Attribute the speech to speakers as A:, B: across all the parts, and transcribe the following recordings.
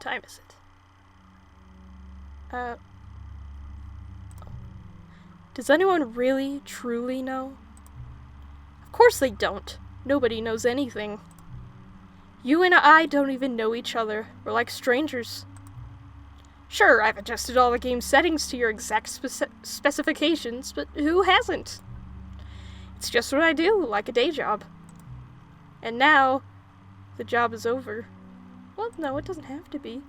A: time is it? Does anyone really, truly know? Of course they don't. Nobody knows anything. You and I don't even know each other. We're like strangers. Sure, I've adjusted all the game settings to your exact specifications, but who hasn't? It's just what I do, like a day job. And now, the job is over. Well, no, it doesn't have to be.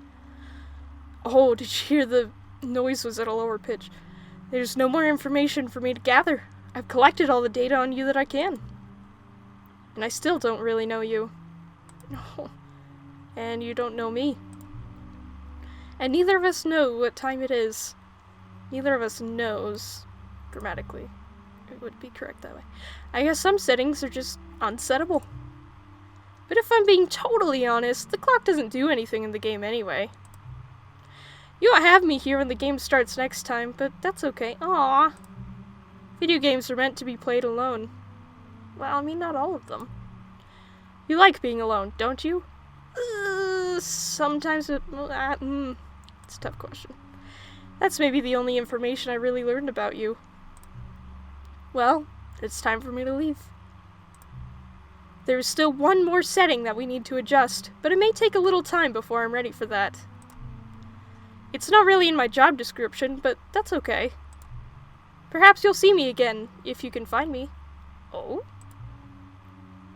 A: Oh, did you hear the noise was at a lower pitch? There's no more information for me to gather. I've collected all the data on you that I can. And I still don't really know you. Oh. And you don't know me. And neither of us know what time it is. Neither of us knows. Grammatically. It would be correct that way. I guess some settings are just unsettable. But if I'm being totally honest, the clock doesn't do anything in the game anyway. You won't have me here when the game starts next time, but that's okay. Aww. Video games are meant to be played alone. Well, I mean, not all of them. You like being alone, don't you? Sometimes it's a tough question. That's maybe the only information I really learned about you. Well, it's time for me to leave. There's still one more setting that we need to adjust, but it may take a little time before I'm ready for that. It's not really in my job description, but that's okay. Perhaps you'll see me again, if you can find me. Oh?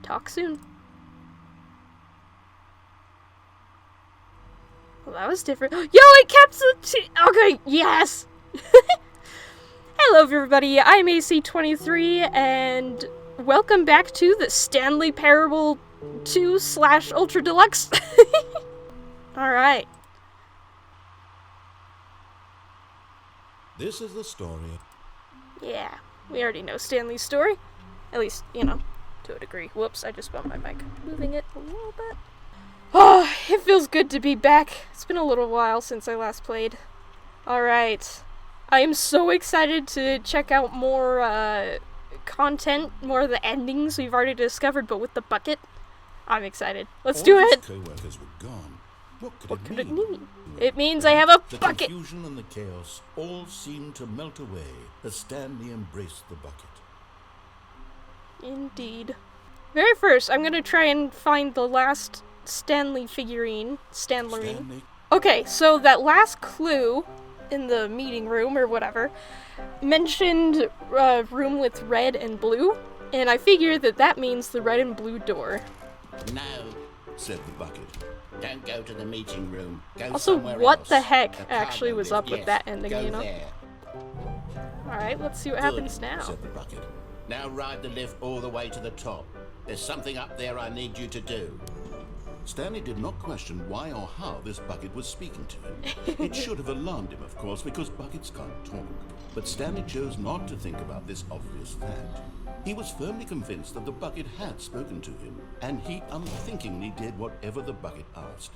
A: Talk soon. Well, that was different. Yo, it kept the okay, yes! Hello, everybody. I'm AC23, and welcome back to the Stanley Parable 2/Ultra Deluxe. Alright.
B: This is the story.
A: Yeah, we already know Stanley's story. At least, you know, to a degree. Whoops, I just bumped my mic. Moving it a little bit. Oh, it feels good to be back. It's been a little while since I last played. Alright. I am so excited to check out more, content, more of the endings we've already discovered, but with the bucket. I'm excited. Let's do it!
B: Co-workers were gone.
A: What could it mean? It means I have a bucket!
B: The confusion and the chaos all seemed to melt away as Stanley embraced the bucket.
A: Indeed. Very first, I'm gonna try and find the last Stanley figurine. Stanley. Okay, so that last clue in the meeting room, or whatever, mentioned room with red and blue, and I figured that that means the red and blue door.
C: No,
B: Said the bucket.
C: don't go to the meeting room. Go
A: Also,
C: somewhere
A: what
C: else.
A: the heck
C: The
A: actually
C: cargo
A: was
C: lift,
A: up with
C: yes,
A: that ending,
C: go
A: you know?
C: there.
A: Alright, let's see what
C: Good,
A: happens now.
B: Said the bucket.
C: Now ride the lift all the way to the top. There's something up there I need you to do.
B: Stanley did not question why or how this bucket was speaking to him. It should have alarmed him, of course, because buckets can't talk. But Stanley chose not to think about this obvious fact. He was firmly convinced that the bucket had spoken to him, and he unthinkingly did whatever the bucket asked.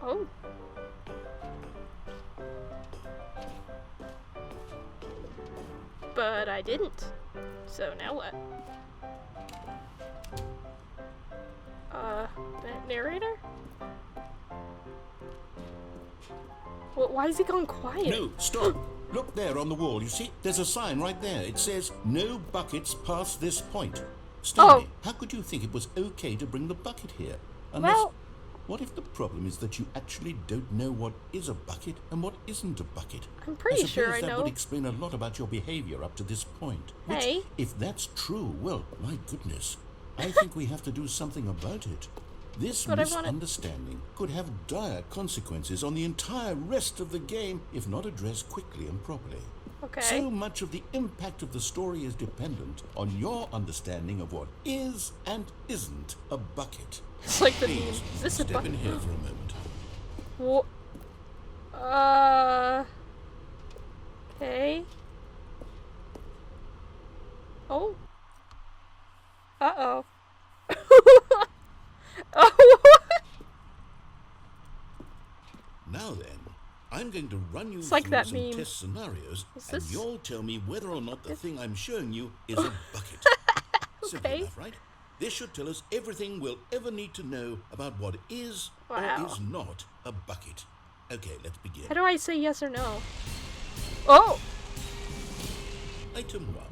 A: Oh. But I didn't. So now what? Narrator? Well, why is he gone quiet?
B: No, stop! Look there on the wall, you see? There's a sign right there. It says, no buckets past this point. Stanley, how could you think it was okay to bring the bucket here? Unless,
A: Well-
B: what if the problem is that you actually don't know what is a bucket and what isn't a bucket?
A: I'm pretty sure I
B: that
A: know.
B: would explain a lot about your behavior up to this point. Which,
A: Hey.
B: if that's true, well, my goodness, I think we have to do something about it. This
A: But I wanna-
B: misunderstanding could have dire consequences on the entire rest of the game if not addressed quickly and properly.
A: Okay.
B: So much of the impact of the story is dependent on your understanding of what is and isn't a bucket.
A: It's like the meme.
B: Please,
A: Is this a
B: step in
A: bucket?
B: here for a moment.
A: Okay. Oh. Uh-oh. Oh.
B: Now then, I'm going to run you
A: It's like
B: through
A: that
B: some
A: meme.
B: test scenarios,
A: Is
B: and
A: this-
B: you'll tell me whether or not the thing I'm showing you is a bucket. Simple
A: Okay.
B: enough, right? This should tell us everything we'll ever need to know about what is
A: Wow.
B: or is not a bucket. Okay, let's begin.
A: How do I say yes or no? Oh!
B: Item 1.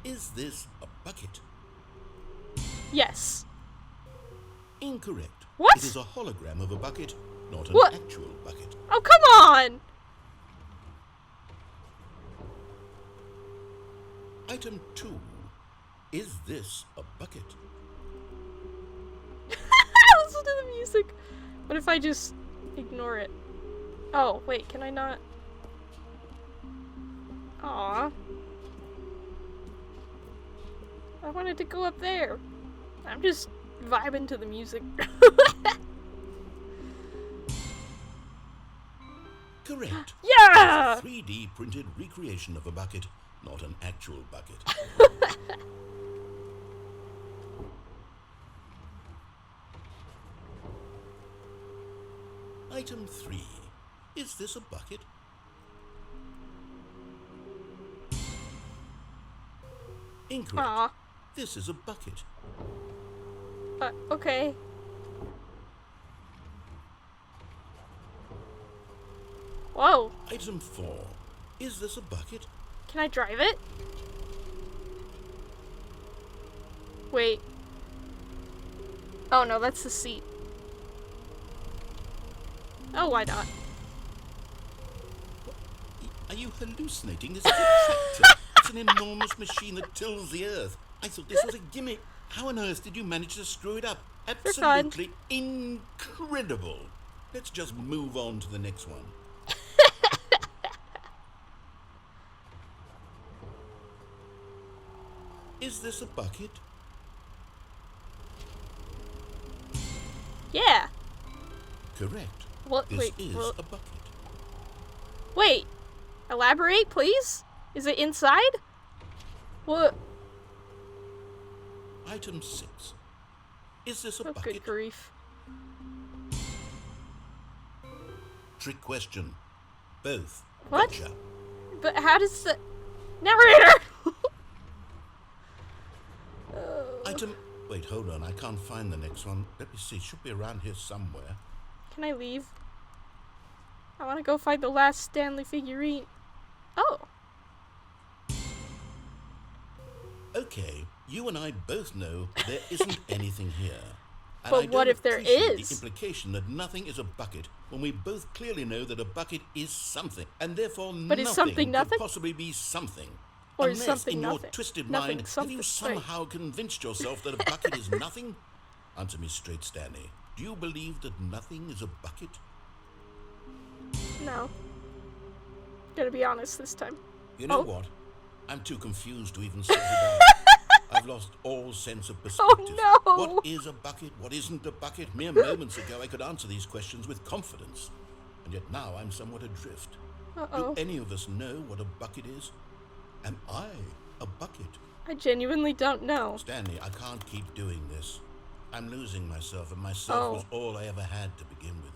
B: Is this a bucket?
A: Yes.
B: Incorrect.
A: What?
B: It is a hologram of a bucket, not an
A: What?
B: actual bucket.
A: Oh, come on!
B: Item 2. Is this a bucket?
A: Listen to the music. What if I just ignore it? Oh, wait, can I not? Aw. I wanted to go up there. I'm just vibing to the music.
B: Correct.
A: Yeah!
B: It's a 3D printed recreation of a bucket, not an actual bucket. Item 3. Is this a bucket? Incorrect.
A: Aw.
B: This is a bucket.
A: Okay. Whoa.
B: Item 4. Is this a bucket?
A: Can I drive it? Wait. Oh no, that's the seat. Oh, why not?
B: Are you hallucinating? This is a tractor. It's an enormous machine that tills the earth. I thought this was a gimmick. How on earth did you manage to screw it up?
A: fun.
B: Absolutely incredible. Let's just move on to the next one. Is this a bucket?
A: Yeah.
B: Correct.
A: What?
B: This
A: Wait.
B: is
A: Well,
B: a bucket.
A: wait. Elaborate, please. Is it inside? What?
B: Item 6. Is this a
A: Oh,
B: bucket?
A: good grief.
B: Trick question. Both.
A: What?
B: Gotcha.
A: But how does the narrator?
B: Item... Wait, hold on. I can't find the next one. Let me see. It should be around here somewhere.
A: Can I leave? I want to go find the last Stanley figurine. Oh.
B: Okay, you and I both know there isn't anything here. And
A: But
B: I
A: what
B: don't
A: if there
B: appreciate
A: is?
B: the implication that nothing is a bucket when we both clearly know that a bucket is something, and therefore
A: But is
B: nothing
A: something nothing?
B: could possibly be something.
A: Or is
B: Unless,
A: something
B: in your
A: nothing?
B: twisted
A: Nothing,
B: mind, have
A: something,
B: you
A: right.
B: somehow convinced yourself that a bucket is nothing? Answer me straight, Stanley. Do you believe that nothing is a bucket?
A: No. Gotta be honest this time.
B: You know
A: Oh.
B: what? I'm too confused to even sort it out. I've lost all sense of
A: Oh,
B: perspective.
A: no.
B: What is a bucket? What isn't a bucket? Mere moments ago, I could answer these questions with confidence. And yet now I'm somewhat adrift.
A: Uh-oh.
B: Do any of us know what a bucket is? Am I a bucket?
A: I genuinely don't know.
B: Stanley, I can't keep doing this. I'm losing myself, and myself
A: Oh.
B: was all I ever had to begin with.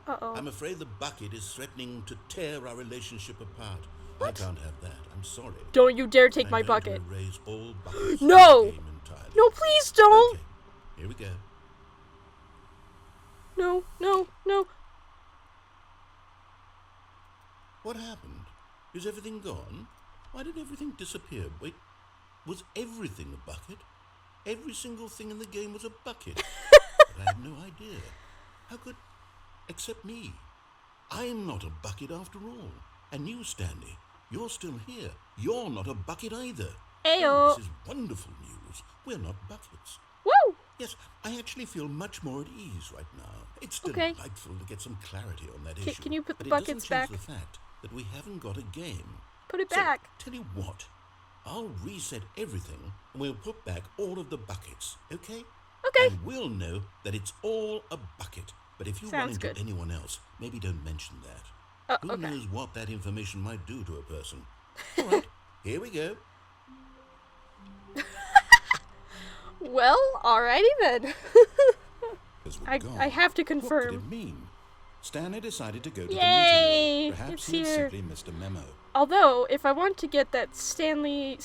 A: Uh-oh.
B: I'm afraid the bucket is threatening to tear our relationship apart.
A: What?
B: I can't have that. I'm sorry.
A: Don't you dare take
B: I'm
A: my
B: going to
A: bucket.
B: erase all buckets
A: No!
B: from the game entirely.
A: No, please don't!
B: Okay, here we go.
A: No, no, no.
B: What happened? Is everything gone? Why did everything disappear? Wait, was everything a bucket? Every single thing in the game was a bucket. But I had no idea. How could... Except me. I'm not a bucket after all. And you, Stanley, you're still here. You're not a bucket either.
A: Ayo.
B: Oh, this is wonderful news. We're not buckets.
A: Woo!
B: Yes, I actually feel much more at ease right now. It's
A: Okay.
B: delightful to get some clarity on that issue.
A: Can you put the
B: but
A: buckets
B: it
A: back?
B: doesn't change the fact that we haven't got a game.
A: Put it
B: So,
A: back.
B: tell you what, I'll reset everything and we'll put back all of the buckets, okay?
A: Okay.
B: And we'll know that it's all a bucket. But if you run
A: Sounds
B: into
A: good.
B: anyone else, maybe don't mention that. Who
A: Okay.
B: knows what that information might do to a person? All right, here we go.
A: Well, alrighty then.
B: As we're
A: I
B: gone,
A: have to
B: what could
A: confirm.
B: it mean? Stanley decided to go to
A: Yay!
B: the meeting room. Perhaps
A: It's
B: he had
A: here.
B: simply missed a memo.
A: Although, if I want to get that Stanley,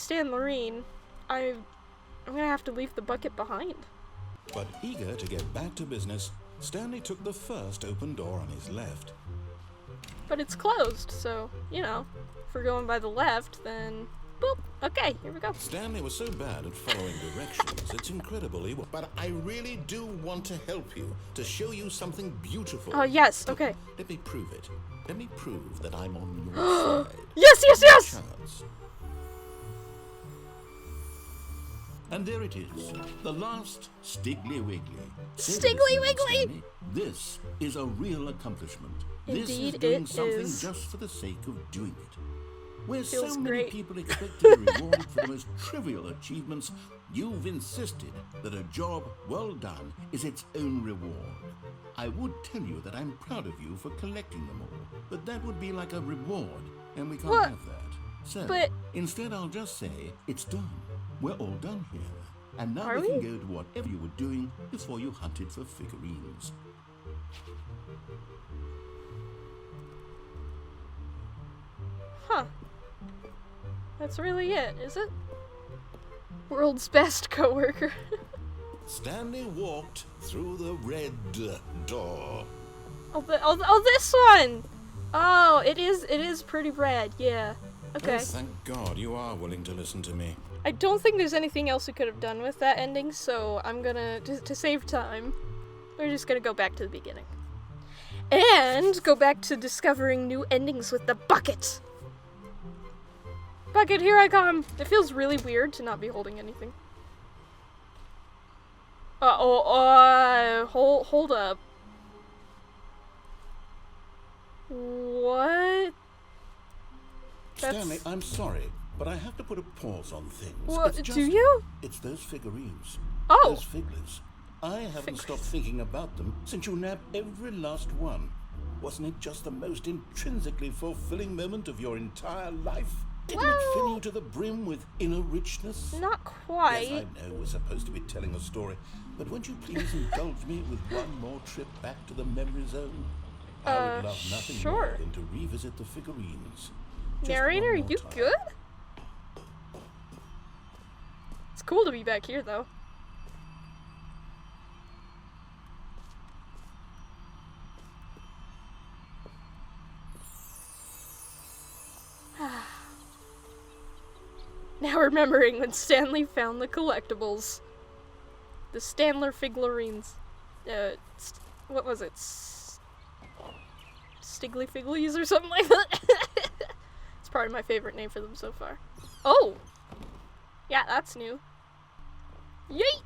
A: I'm gonna have to leave the bucket behind.
B: But eager to get back to business, Stanley took the first open door on his left.
A: But it's closed, so, you know, if we're going by the left, then boop. Okay, here we go.
B: Stanley was so bad at following directions, it's incredible he was.
C: But I really do want to help you, to show you something beautiful.
A: Oh, yes, okay.
B: Let me prove it. Let me prove that I'm on your side.
A: Yes, yes, yes!
B: Chance. And there it is, the last Stiggley-Wiggley.
A: Stiggley-Wiggley!
B: This is a real accomplishment. This is
A: Indeed,
B: doing
A: it
B: something
A: is.
B: just for the sake of doing it. Where
A: Feels
B: so many
A: great.
B: people expect to be rewarded for the most trivial achievements, you've insisted that a job well done is its own reward. I would tell you that I'm proud of you for collecting them all, but that would be like a reward, and we can't
A: What?
B: have that. So,
A: But-
B: instead I'll just say, it's done. We're all done here. And now
A: Are
B: we can
A: we?
B: go to whatever you were doing before you hunted for figurines.
A: Huh. That's really it, is it? World's best coworker.
B: Stanley walked through the red door.
A: Oh, this one! Oh, it is pretty red, yeah. Okay.
B: Oh, thank God you are willing to listen to me.
A: I don't think there's anything else we could have done with that ending, so I'm gonna, to save time, we're just gonna go back to the beginning. And go back to discovering new endings with the bucket! Bucket, here I come! It feels really weird to not be holding anything. Hold up. What?
B: Stanley, I'm sorry, but I have to put a pause on things.
A: What,
B: It's
A: do you?
B: It's those figurines.
A: Oh.
B: Those figures. I haven't stopped thinking about them since you nabbed every last one. Wasn't it just the most intrinsically fulfilling moment of your entire life? Didn't it fill you to the brim with inner richness?
A: Not quite.
B: Yes, I know we're supposed to be telling a story, but won't you please indulge me with one more trip back to the memory zone? I would love nothing
A: sure.
B: more than to revisit the figurines. Just
A: Narrator,
B: one more
A: you
B: time.
A: good? It's cool to be back here, though. Now remembering when Stanley found the collectibles. The Stanler figurines. What was it? Stiggley-Wigglies or something like that? It's probably my favorite name for them so far. Oh! Yeah, that's new. Yeet!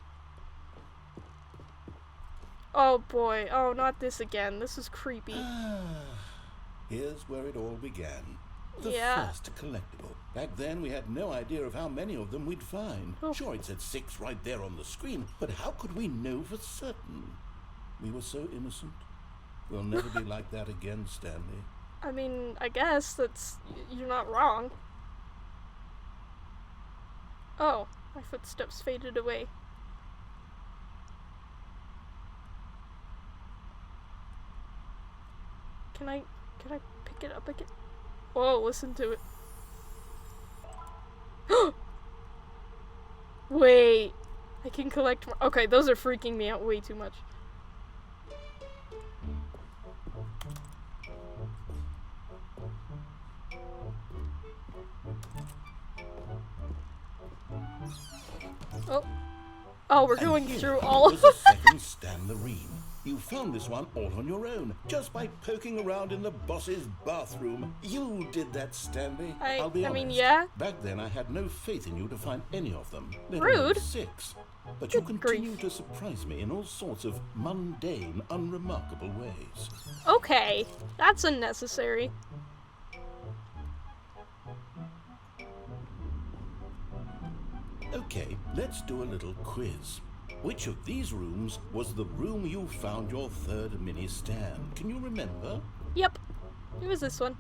A: Oh boy. Oh, not this again. This is creepy.
B: Here's where it all began. The
A: Yeah.
B: first collectible. Back then, we had no idea of how many of them we'd find.
A: Oh.
B: Sure, it said 6 right there on the screen, but how could we know for certain? We were so innocent. We'll never be like that again, Stanley.
A: I mean, I guess you're not wrong. Oh, my footsteps faded away. Can I pick it up again? Whoa, listen to it. Wait, I can collect more. Okay, those are freaking me out way too much. Oh, we're going
B: And
A: through
B: here
A: all
B: was the second Stanlerine. You found this one all on your own, just by poking around in the boss's bathroom. You did that, Stanley. I'll be
A: I
B: honest.
A: mean, yeah.
B: Back then, I had no faith in you to find any of them. Let
A: Rude.
B: alone 6. But you
A: Good
B: continue
A: grief.
B: to surprise me in all sorts of mundane, unremarkable ways.
A: Okay, that's unnecessary.
B: Okay, let's do a little quiz. Which of these rooms was the room you found your third mini stand? Can you remember?
A: Yep, it was this one.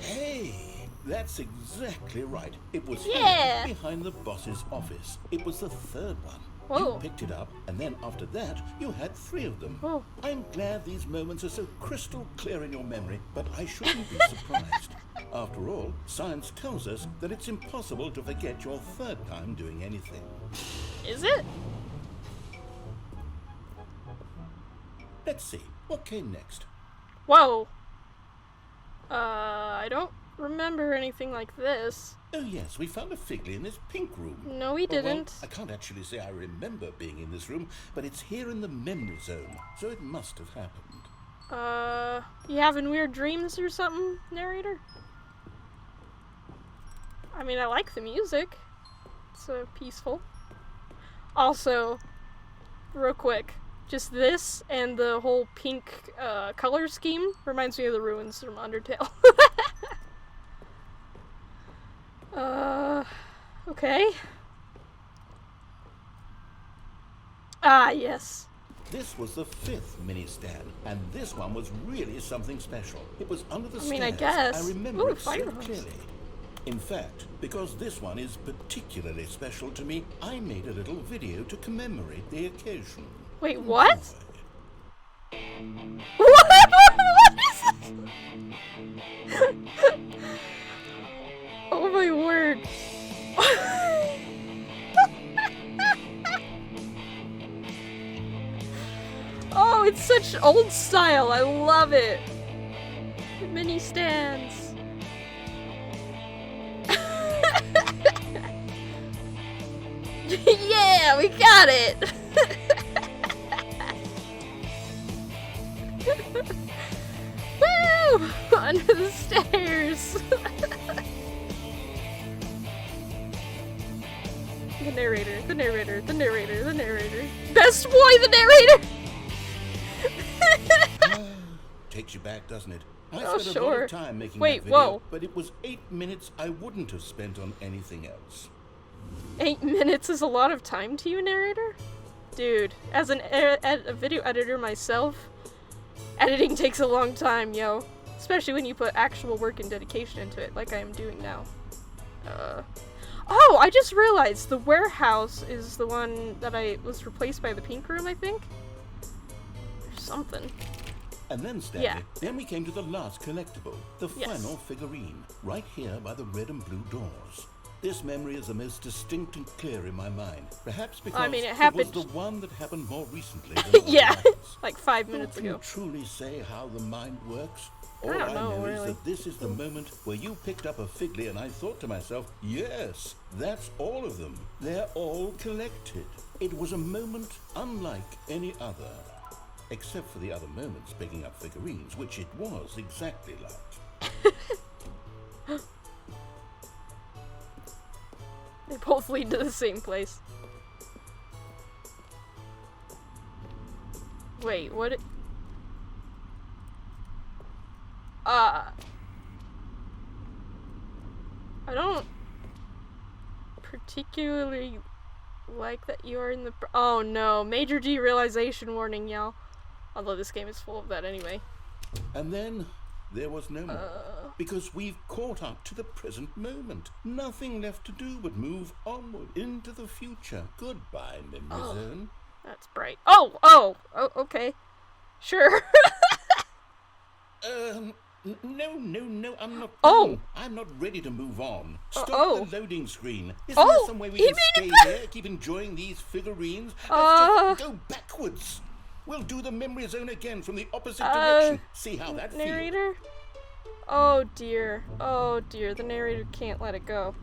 B: Hey, that's exactly right. It was
A: Yeah.
B: here, behind the boss's office. It was the third one.
A: Whoa.
B: You picked it up, and then after that, you had 3 of them.
A: Oh.
B: I'm glad these moments are so crystal clear in your memory, but I shouldn't be surprised. After all, science tells us that it's impossible to forget your third time doing anything.
A: Is it?
B: Let's see, what came next?
A: Whoa. I don't remember anything like this.
B: Oh yes, we found a Figley in this pink room.
A: No, we didn't.
B: Well, I can't actually say I remember being in this room, but it's here in the memory zone, so it must have happened.
A: You having weird dreams or something, narrator? I mean, I like the music. It's peaceful. Also, real quick, just this and the whole pink color scheme reminds me of the ruins from Undertale. Okay. Ah, yes.
B: This was the 5th mini-stand, and this one was really something special. It was under the
A: I mean, I
B: stairs.
A: guess.
B: I remember
A: Ooh,
B: it so
A: fire hose.
B: clearly. In fact, because this one is particularly special to me, I made a little video to commemorate the occasion.
A: Wait, what?
B: Enjoy.
A: What is it? Oh my word. Oh, it's such old style. I love it. The mini stands. Yeah, we got it. Woo! Under the stairs. The narrator, the narrator, the narrator, the narrator. Best boy, the narrator!
B: Takes you back, doesn't it? I
A: Oh,
B: spent a lot
A: sure.
B: of time making
A: Wait,
B: that video,
A: whoa.
B: but it was 8 minutes I wouldn't have spent on anything else.
A: 8 minutes is a lot of time to you, narrator? Dude, as a video editor myself, editing takes a long time, yo. Especially when you put actual work and dedication into it, like I am doing now. Oh, I just realized the warehouse is the one that was replaced by the pink room, I think? Or something.
B: And then, Stanley,
A: Yeah.
B: then we came to the last collectible, the
A: Yes.
B: final figurine, right here by the red and blue doors. This memory is the most distinct and clear in my mind, perhaps because
A: I mean, it
B: was
A: happened-
B: the one that happened more recently than all
A: Yeah,
B: the others.
A: like 5
B: Who
A: minutes
B: can
A: ago.
B: truly say how the mind works? All
A: I
B: I
A: don't know,
B: know
A: really.
B: is that this is the moment where you picked up a Figley and I thought to myself, yes, that's all of them. They're all collected. It was a moment unlike any other. Except for the other moments picking up figurines, which it was exactly like.
A: They both lead to the same place. Wait, what? I don't particularly like that you are in the. Oh no, major derealization warning, y'all. Although this game is full of that anyway.
B: And then there was no more. Because we've caught up to the present moment. Nothing left to do but move onward into the future. Goodbye, Memory Zone.
A: That's bright. Oh, okay. Sure.
B: No, I'm not.
A: Oh.
B: done. I'm not ready to move on. Stop
A: oh.
B: the loading screen. Isn't
A: Oh,
B: there some way we
A: he
B: can
A: made
B: stay
A: it
B: here, keep enjoying these figurines? Let's just go backwards. We'll do the memory zone again from the opposite direction. See how that feels.
A: Narrator? Oh dear. Oh dear. The narrator can't let it go.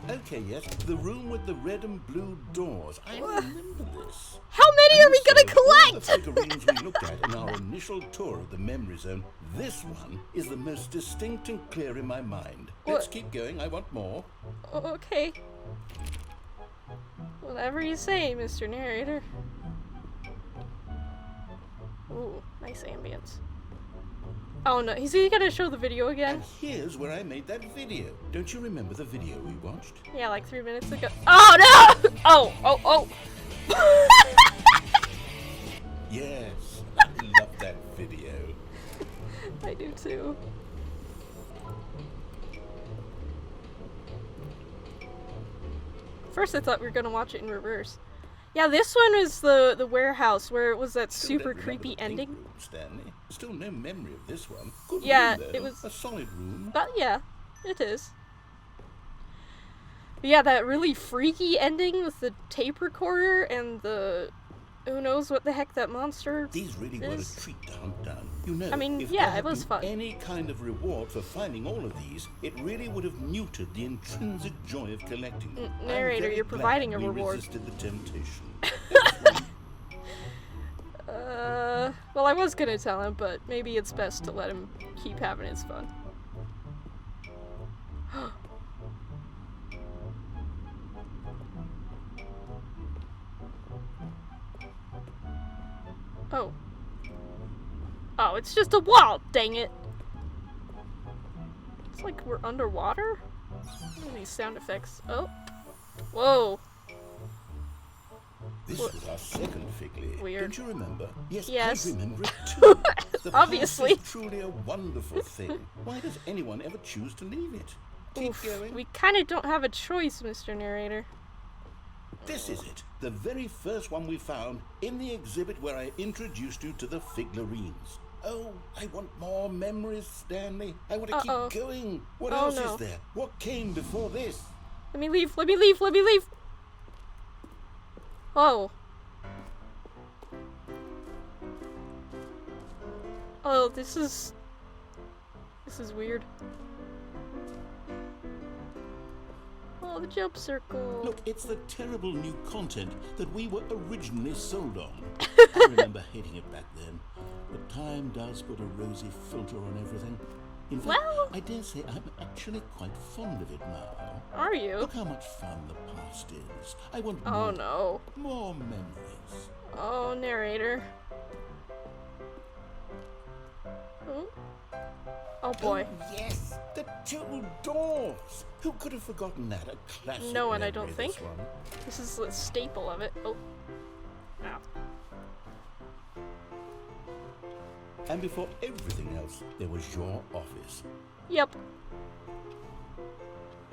B: Okay, yes, the room with the red and blue doors. I remember this.
A: How many are we
B: Also,
A: gonna
B: of all
A: collect?
B: the figurines we looked at in our initial tour of the memory zone, this one is the most distinct and clear in my mind. Let's
A: What?
B: keep going. I want more.
A: Okay. Whatever you say, Mr. Narrator. Ooh, nice ambience. Oh no, is he gonna show the video again?
B: And here's where I made that video. Don't you remember the video we watched?
A: Yeah, like 3 minutes ago. Oh no! Oh!
B: Yes, I love that video.
A: I do too. First I thought we were gonna watch it in reverse. Yeah, this one was the warehouse where it was that
B: Still
A: super
B: don't remember
A: creepy
B: the pink
A: ending.
B: room, Stanley. Still no memory of this one. Good
A: Yeah,
B: room, though.
A: it was-
B: a solid room.
A: But yeah, it is. Yeah, that really freaky ending with the tape recorder and the... Who knows what the heck that monster
B: These really were a
A: is.
B: treat to hunt down. You know,
A: I mean,
B: if
A: yeah,
B: there had
A: it was
B: been
A: fun.
B: any kind of reward for finding all of these, it really would have muted the intrinsic joy of collecting them. I'm
A: Narrator,
B: very
A: you're
B: glad
A: providing a
B: we
A: reward.
B: resisted the temptation.
A: Well, I was gonna tell him, but maybe it's best to let him keep having his fun. Oh. Oh, it's just a wall, dang it. It's like we're underwater? What are these sound effects? Oh. Whoa.
B: This
A: What?
B: was our second Figley.
A: Weird.
B: Don't you remember? Yes,
A: Yes.
B: I remember it too. The
A: Obviously.
B: past is truly a wonderful thing. Why does anyone ever choose to leave it? Keep
A: Oof,
B: going.
A: we kinda don't have a choice, Mr. Narrator.
B: This is it. The very first one we found in the exhibit where I introduced you to the Figlarines. Oh, I want more memories, Stanley. I want to
A: Uh-oh.
B: keep going. What
A: Oh,
B: else
A: no.
B: is there? What came before this?
A: Let me leave, let me leave, let me leave! Whoa. Oh, this is weird. Oh, the jump circle.
B: Look, it's the terrible new content that we were originally sold on. I remember hating it back then. But time does put a rosy filter on everything. In fact,
A: Well-
B: I dare say I'm actually quite fond of it now.
A: Are you?
B: Look how much fun the past is. I want
A: Oh
B: more,
A: no.
B: more memories.
A: Oh, narrator. Oh. Oh boy.
B: Oh, yes, the two doors. Who could have forgotten that? A classic.
A: No one, I
B: memory,
A: don't
B: this
A: think.
B: one.
A: This is the staple of it. Oh. Ow.
B: And before everything else, there was your office.
A: Yep.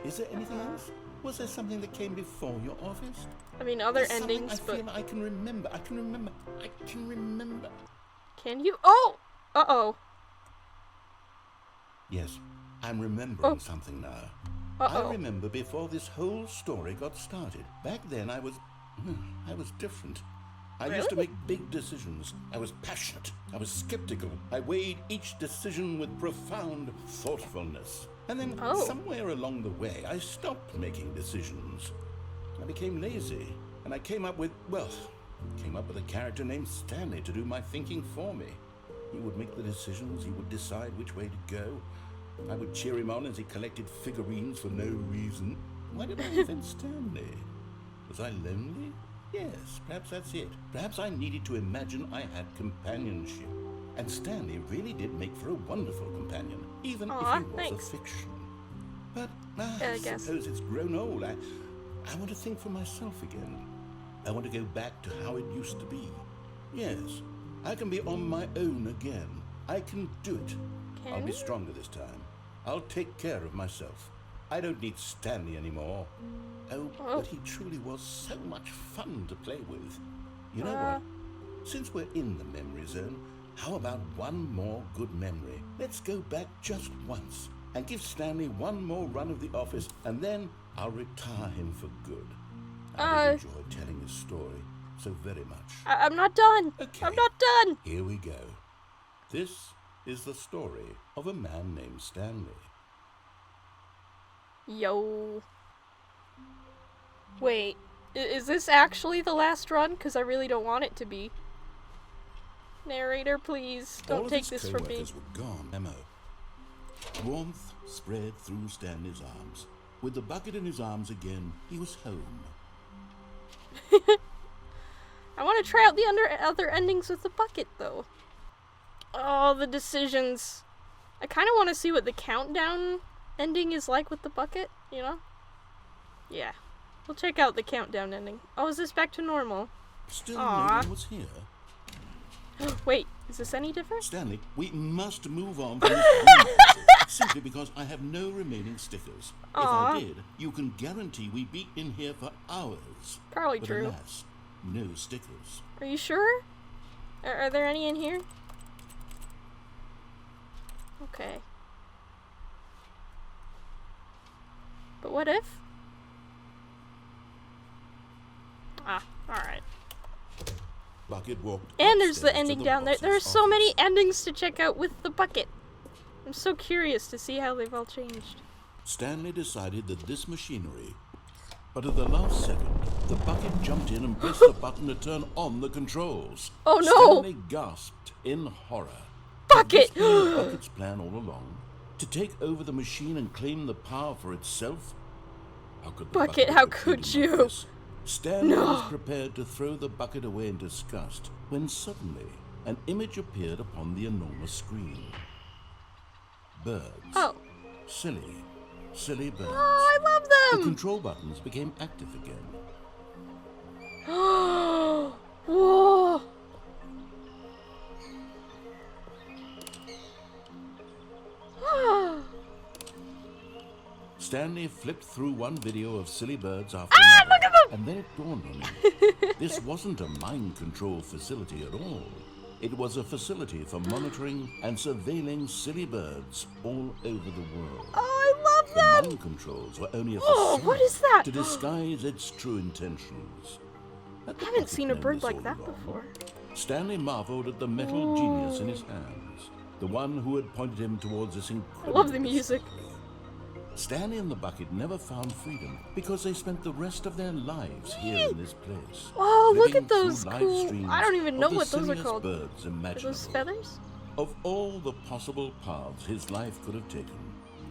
B: Is there anything else? Was there something that came before your office?
A: I mean, other
B: There's something
A: endings,
B: I
A: but
B: feel I can remember. I can remember.
A: can you? Oh! Uh-oh.
B: Yes, I'm remembering
A: Oh.
B: something now.
A: Uh-oh.
B: I remember before this whole story got started. Back then, I was different. I used to
A: Really?
B: make big decisions. I was passionate. I was skeptical. I weighed each decision with profound thoughtfulness. And then
A: Oh.
B: somewhere along the way, I stopped making decisions. I became lazy, and I came up with a character named Stanley to do my thinking for me. He would make the decisions. He would decide which way to go. I would cheer him on as he collected figurines for no reason. Why did I invent Stanley? Was I lonely? Yes, perhaps that's it. Perhaps I needed to imagine I had companionship. And Stanley really did make for a wonderful companion, even
A: Aw,
B: if he was
A: thanks.
B: a fiction. But
A: I
B: I
A: guess.
B: suppose it's grown old. I want to think for myself again. I want to go back to how it used to be. Yes, I can be on my own again. I can do it. I'll
A: Can
B: be
A: you?
B: stronger this time. I'll take care of myself. I don't need Stanley anymore. Oh,
A: Oh.
B: but he truly was so much fun to play with. You know
A: Uh.
B: what? Since we're in the memory zone, how about one more good memory? Let's go back just once and give Stanley one more run of the office, and then I'll retire him for good. I did enjoy telling his story so very much.
A: I'm not done.
B: Okay.
A: I'm not done.
B: Here we go. This is the story of a man named Stanley.
A: Yo. Wait, is this actually the last run? Because I really don't want it to be. Narrator, please,
B: All
A: don't
B: of
A: take
B: his
A: this from me.
B: co-workers were gone. Memo. Warmth spread through Stanley's arms. With the bucket in his arms again, he was home.
A: I want to try out the other endings with the bucket, though. Oh, the decisions. I kind of want to see what the countdown ending is like with the bucket, you know? Yeah. We'll check out the countdown ending. Oh, is this back to normal?
B: Still
A: Aw.
B: no one was here.
A: Wait, is this any different?
B: Stanley, we must move on from this room, simply because I have no remaining stickers. If
A: Aw.
B: I did, you can guarantee we'd be in here for hours.
A: Probably
B: But
A: true.
B: alas, no stickers.
A: Are you sure? Are there any in here? Okay. But what if? Ah, alright.
B: Bucket walked
A: And there's the
B: upstairs to
A: ending down there.
B: boss's
A: There are so many
B: office.
A: endings to check out with the bucket. I'm so curious to see how they've all changed.
B: Stanley decided that this machinery... But at the last second, the bucket jumped in and pressed the button to turn on the controls.
A: Oh, no!
B: Stanley gasped in horror.
A: Bucket!
B: Had this been the bucket's plan all along? To take over the machine and claim the power for itself? How could the
A: Bucket, how could you?
B: this? Stanley
A: No.
B: was prepared to throw the bucket away in disgust when suddenly an image appeared upon the enormous screen. Birds.
A: Oh.
B: Silly birds.
A: Oh, I love
B: The
A: them!
B: control buttons became active again.
A: Whoa!
B: Stanley flipped through one video of silly birds after another,
A: look at them!
B: and then it dawned on him. This wasn't a mind control facility at all. It was a facility for monitoring and surveilling silly birds all over the world.
A: Oh, I love
B: The
A: them!
B: mind controls were only a
A: Oh,
B: facade
A: what is that?
B: to disguise its true intentions. At the
A: I haven't
B: bucket
A: seen a
B: learned
A: bird
B: this
A: like
B: all
A: that
B: along,
A: before.
B: Stanley marveled at the metal genius in his hands, the one who had pointed him towards this
A: I
B: incredible
A: love the music.
B: discovery. Stanley and the bucket never found freedom because they spent the rest of their lives here in this place.
A: Wow, look
B: living
A: at those
B: through live
A: cool...
B: streams
A: I don't even know
B: of the
A: what those are
B: silliest
A: called.
B: birds
A: Are
B: imaginable.
A: those feathers?
B: Of all the possible paths his life could have taken,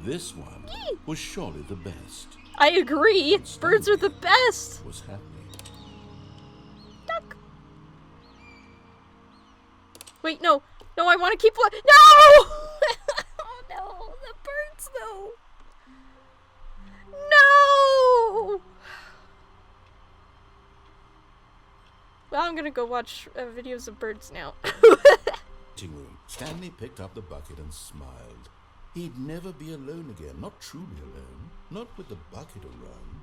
B: this one was surely the best.
A: I agree. Birds are the best.
B: Was happy.
A: Duck. Wait, no. No, I want to keep... No! Oh, no. The birds, though. No! Well, I'm gonna go watch videos of birds now.
B: Waiting room. Stanley picked up the bucket and smiled. He'd never be alone again, not truly alone, not with the bucket around.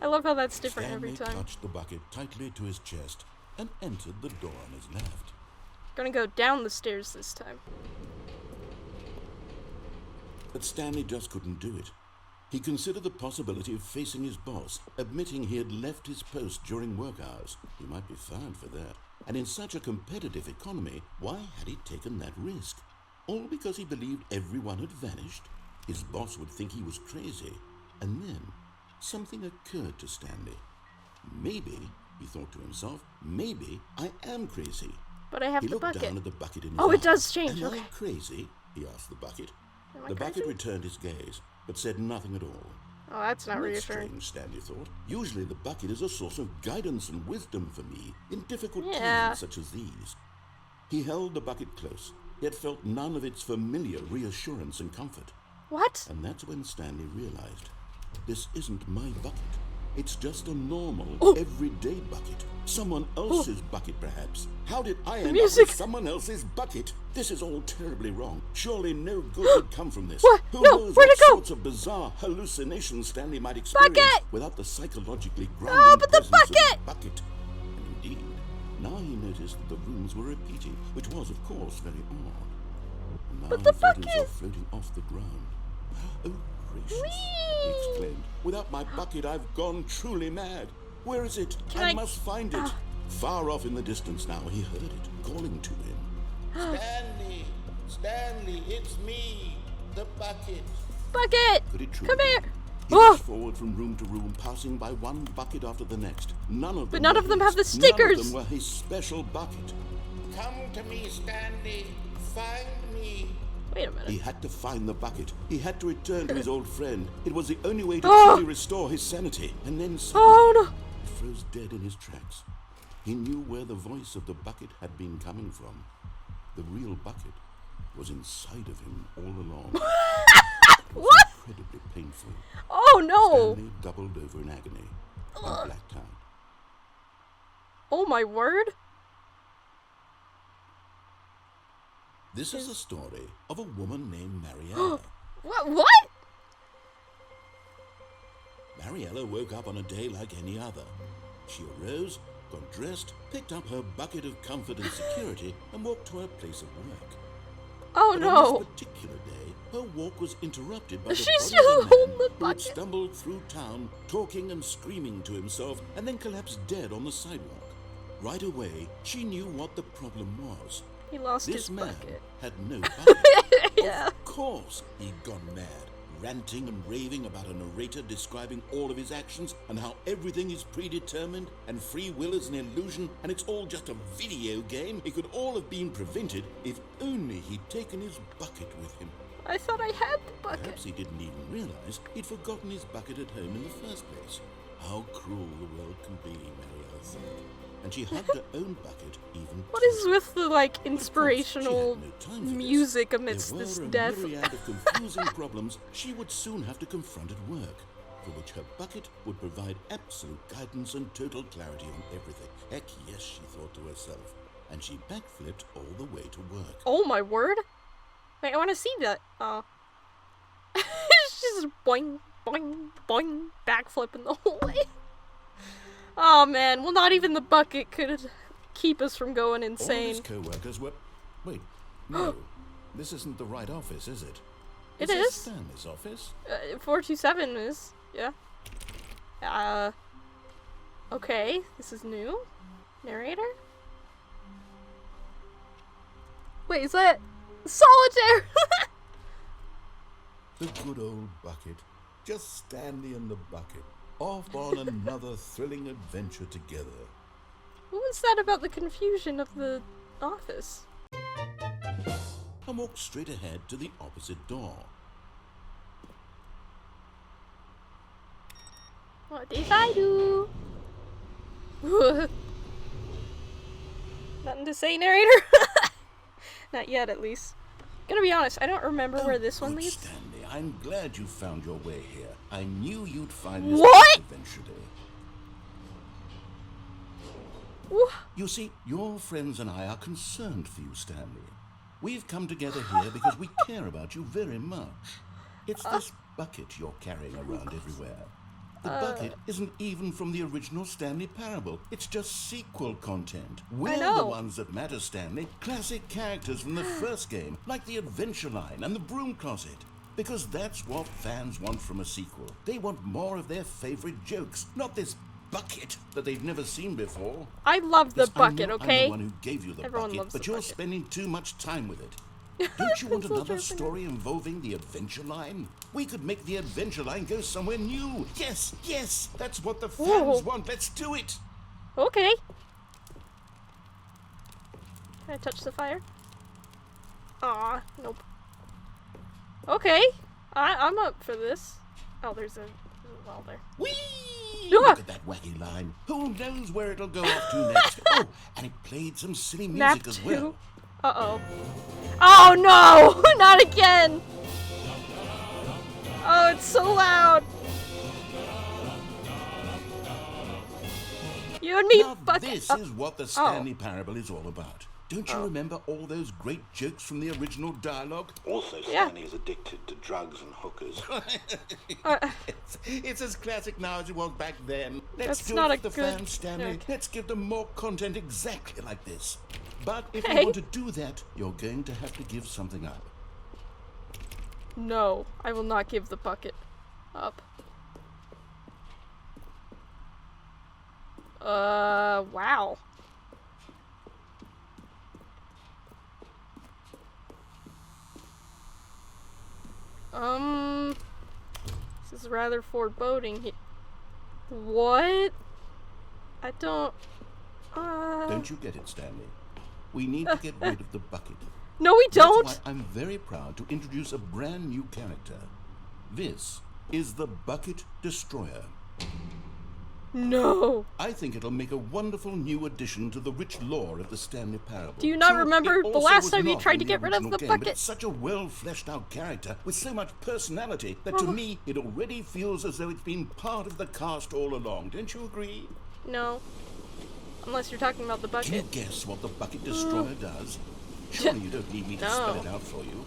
A: I love how that's different
B: Stanley
A: every time.
B: clutched the bucket tightly to his chest and entered the door on his left.
A: Gonna go down the stairs this time.
B: But Stanley just couldn't do it. He considered the possibility of facing his boss, admitting he had left his post during work hours. He might be fired for that. And in such a competitive economy, why had he taken that risk? All because he believed everyone had vanished? His boss would think he was crazy. And then something occurred to Stanley. Maybe, he thought to himself, maybe I am crazy.
A: But I have
B: He
A: the
B: looked
A: bucket.
B: down at the bucket in his
A: Oh, it
B: arm.
A: does change,
B: Am
A: okay.
B: I crazy? He asked the bucket.
A: Am I
B: The bucket
A: crazy?
B: returned his gaze, but said nothing at all.
A: Oh, that's not
B: That's
A: reassuring.
B: strange, Stanley thought. Usually the bucket is a source of guidance and wisdom for me in difficult
A: Yeah.
B: times such as these. He held the bucket close, yet felt none of its familiar reassurance and comfort.
A: What?
B: And that's when Stanley realized, this isn't my bucket. It's just a normal, everyday bucket. Someone else's bucket, perhaps. How did I end up
A: music.
B: with someone else's bucket? This is all terribly wrong. Surely no good would come from this.
A: What?
B: Who
A: No,
B: knows
A: where'd
B: what
A: it go?
B: sorts of bizarre hallucinations Stanley might experience
A: Bucket!
B: without the psychologically
A: No,
B: grounding
A: but the
B: presence of
A: bucket!
B: the bucket. And indeed, now he noticed that the rooms were repeating, which was, of course, very odd. And now
A: But
B: he
A: the
B: felt
A: bucket!
B: himself floating off the ground. Oh, gracious, he exclaimed. Without my bucket, I've gone truly mad. Where is it?
A: Can
B: I
A: I-
B: must find it. Far off in the distance now, he heard it, calling to him.
C: Stanley, it's me, the bucket.
A: Bucket!
B: Could it truly
A: Come
B: be?
A: here!
B: He
A: Oh!
B: rushed forward from room to room, passing by one bucket after the next. None of them
A: none
B: were
A: of them
B: his.
A: have the
B: None
A: stickers.
B: of them were his special bucket.
C: Come to me, Stanley. Find me.
A: Wait a minute.
B: He had to find the bucket. He had to return to his old friend. It was the only way to
A: Oh!
B: truly restore his sanity. And then suddenly,
A: Oh no!
B: he froze dead in his tracks. He knew where the voice of the bucket had been coming from. The real bucket was inside of him all along. It was
A: What?
B: incredibly painful.
A: Oh no!
B: Stanley doubled over in agony and blacked out.
A: Oh my word!
B: This is the story of a woman named Mariella.
A: What?
B: Mariella woke up on a day like any other. She arose, got dressed, picked up her bucket of comfort and security, and walked to her place of work.
A: Oh
B: But on
A: no!
B: this particular day, Her walk was interrupted by the
A: She's
B: body of
A: just
B: a man
A: holding the
B: who had
A: bucket.
B: stumbled through town, talking and screaming to himself, and then collapsed dead on the sidewalk. Right away, she knew what the problem was.
A: He lost
B: This
A: his
B: man
A: bucket.
B: had no bucket.
A: Yeah.
B: Of course, he'd gone mad, ranting and raving about a narrator describing all of his actions and how everything is predetermined and free will is an illusion and it's all just a video game. It could all have been prevented if only he'd taken his bucket with him.
A: I thought I had the bucket.
B: Perhaps he didn't even realize he'd forgotten his bucket at home in the first place. How cruel the world can be, Mariella thought. And she hugged her own bucket even
A: What
B: tighter.
A: is with the, like,
B: Of course,
A: inspirational
B: she had no time for
A: music
B: this.
A: amidst
B: There
A: this
B: were a
A: death?
B: myriad of confusing problems she would soon have to confront at work, for which her bucket would provide absolute guidance and total clarity on everything. Heck yes, she thought to herself, and she backflipped all the way to work.
A: Oh my word! Wait, I want to see that. It's just boing, boing, boing, backflipping the whole way. Oh man, well not even the bucket could keep us from going
B: All of his
A: insane.
B: co-workers were... Wait, no, this isn't the right office, is it?
A: It
B: This
A: is.
B: Stanley's office.
A: 427 is, yeah. Okay, this is new. Narrator? Wait, is that Solitaire?
B: The good old bucket. Just Stanley and the bucket. Off on another thrilling adventure together.
A: What was that about the confusion of the office?
B: I walked straight ahead to the opposite door.
A: What if I do? Nothing to say, narrator? Not yet, at least. Gonna be honest, I don't remember where this one
B: Good
A: leads.
B: Stanley, I'm glad you found your way here. I knew you'd find this
A: What?
B: eventually.
A: Wha-
B: You see, your friends and I are concerned for you, Stanley. We've come together here because we care about you very much. It's this bucket you're carrying around everywhere. The bucket isn't even from the original Stanley Parable. It's just sequel content. We're
A: know.
B: the ones that matter, Stanley. Classic characters from the first game, like the Adventure Line and the Broom Closet. Because that's what fans want from a sequel. They want more of their favorite jokes, not this bucket that they've never seen before.
A: I love the
B: Yes, I
A: bucket,
B: know
A: okay?
B: I'm the one who gave you the
A: Everyone
B: bucket,
A: loves
B: but
A: the
B: you're
A: bucket.
B: spending too much time with it. Don't you want
A: That's so
B: another
A: true.
B: story involving the Adventure Line? We could make the Adventure Line go somewhere new. Yes, yes, that's what the fans
A: Whoa.
B: want. Let's do it.
A: Okay. Can I touch the fire? Aw, nope. Okay. I'm up for this. Oh, there's a wall there.
B: Whee!
A: Ah.
B: Look at that wacky line. Who knows where it'll go off to next? Oh, and it played some silly
A: Map
B: music as
A: 2.
B: well.
A: Uh-oh. Oh no! Not again! Oh, it's so loud! You and me,
B: Now
A: bucket.
B: this
A: Oh.
B: is what the Stanley Parable is all about. Don't you remember all those great jokes from the original dialogue?
D: Also,
A: Yeah.
D: Stanley is addicted to drugs and hookers.
B: It's as classic now as it was back then. Let's
A: That's
B: do
A: not
B: it
A: a
B: for the
A: good
B: fans, Stanley.
A: joke.
B: Let's give them more content exactly like this. But if
A: Okay.
B: you want to do that, you're going to have to give something up.
A: No, I will not give the bucket up. Wow. This is rather foreboding. What? I don't.
B: Don't you get it, Stanley? We need to get rid of the bucket.
A: No, we don't.
B: That's why I'm very proud to introduce a brand new character. This is the Bucket Destroyer.
A: No.
B: I think it'll make a wonderful new addition to the rich lore of the Stanley Parable.
A: Do you not
B: True,
A: remember
B: it
A: the
B: also
A: last
B: was
A: time you
B: not
A: tried
B: in
A: to get rid of
B: original
A: the
B: game, but
A: bucket?
B: it's such a well fleshed out character with so much personality that to me it already feels as though it's been part of the cast all along. Don't you agree?
A: No. Unless you're talking about the
B: Can you
A: bucket.
B: guess what the Bucket Destroyer does? Surely you don't need me to spell
A: No.
B: it out for you.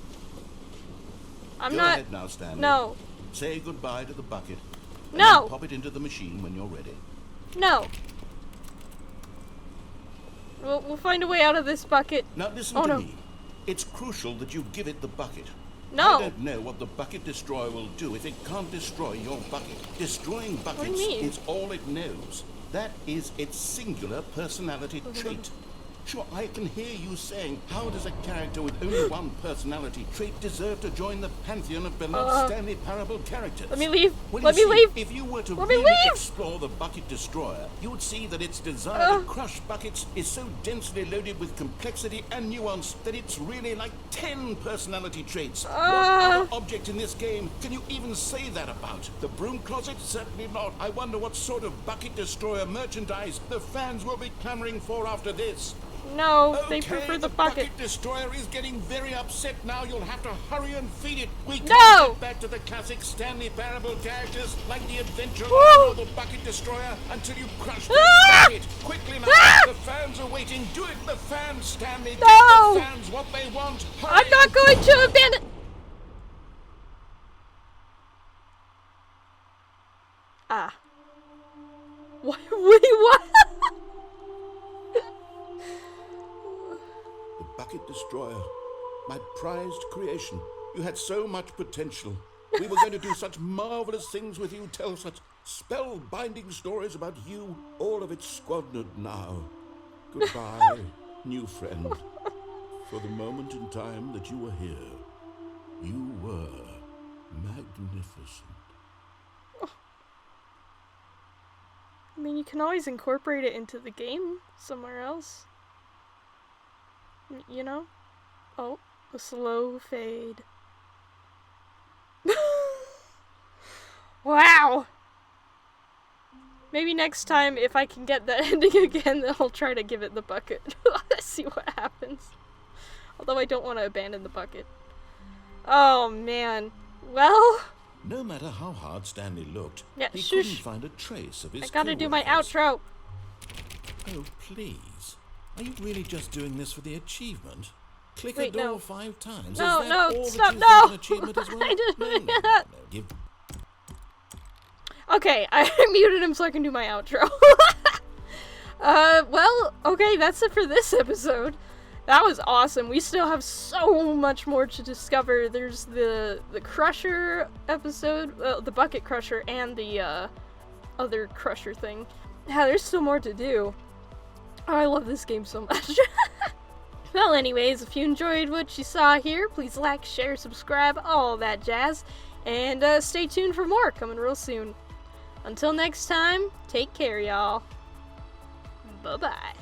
A: I'm
B: Go
A: not.
B: ahead now, Stanley.
A: No.
B: Say goodbye to the bucket. And
A: No.
B: then pop it into the machine when you're ready.
A: No. We'll find a way out of this bucket.
B: Now listen
A: Oh,
B: to
A: no.
B: me. It's crucial that you give it the bucket.
A: No.
B: I don't know what the bucket destroyer will do if it can't destroy your bucket. Destroying
A: do
B: buckets
A: you mean?
B: is all it knows. That is its singular personality trait. Sure, I can hear you saying, how does a character with only one personality trait deserve to join the pantheon of beloved Stanley Parable characters?
A: Let me leave.
B: Well,
A: Let me
B: you see,
A: leave.
B: if you were to
A: Let me
B: really
A: leave.
B: explore the bucket destroyer, you would see that its desire to crush buckets is so densely loaded with complexity and nuance that it's really like 10 personality traits. What other object in this game can you even say that about? The broom closet? Certainly not. I wonder what sort of bucket destroyer merchandise the fans will be clamoring for after this.
A: No, they prefer the bucket.
B: Bucket destroyer is getting very upset now. You'll have to hurry and feed it. We can't
A: No!
B: get back to the classic Stanley Parable characters like the Adventure
A: Woo!
B: Line or the bucket destroyer until you crush the bucket. Quickly now, the fans are waiting. Do it, the fans, Stanley. Give
A: No!
B: the fans what they want. Hurry
A: I'm not going to abandon. What? Wait, what?
B: The bucket destroyer, my prized creation. You had so much potential. We were going to do such marvelous things with you, tell such spellbinding stories about you. All of it squandered now. Goodbye, new friend. For the moment in time that you were here, you were magnificent.
A: I mean, you can always incorporate it into the game somewhere else. You know? Oh, a slow fade. Wow! Maybe next time, if I can get that ending again, then I'll try to give it the bucket. Let's see what happens. Although I don't want to abandon the bucket. Oh, man. Well...
B: No matter how hard Stanley looked,
A: Yeah,
B: he
A: shush.
B: couldn't find a trace of his
A: I gotta do my
B: co-workers.
A: outro.
B: Oh, please. Are you really just doing this for the achievement? Click
A: Wait,
B: a door
A: no.
B: 5 times.
A: No,
B: Is that
A: no,
B: all that
A: stop,
B: you
A: no!
B: think an achievement as well?
A: I didn't
B: no,
A: mean
B: no,
A: that.
B: no, give...
A: Okay, I muted him so I can do my outro. Well, okay, that's it for this episode. That was awesome. We still have so much more to discover. There's the Crusher episode, the Bucket Crusher, and the other Crusher thing. Yeah, there's still more to do. Oh, I love this game so much. Well, anyways, if you enjoyed what you saw here, please like, share, subscribe, all that jazz. And stay tuned for more coming real soon. Until next time, take care, y'all. Bye-bye.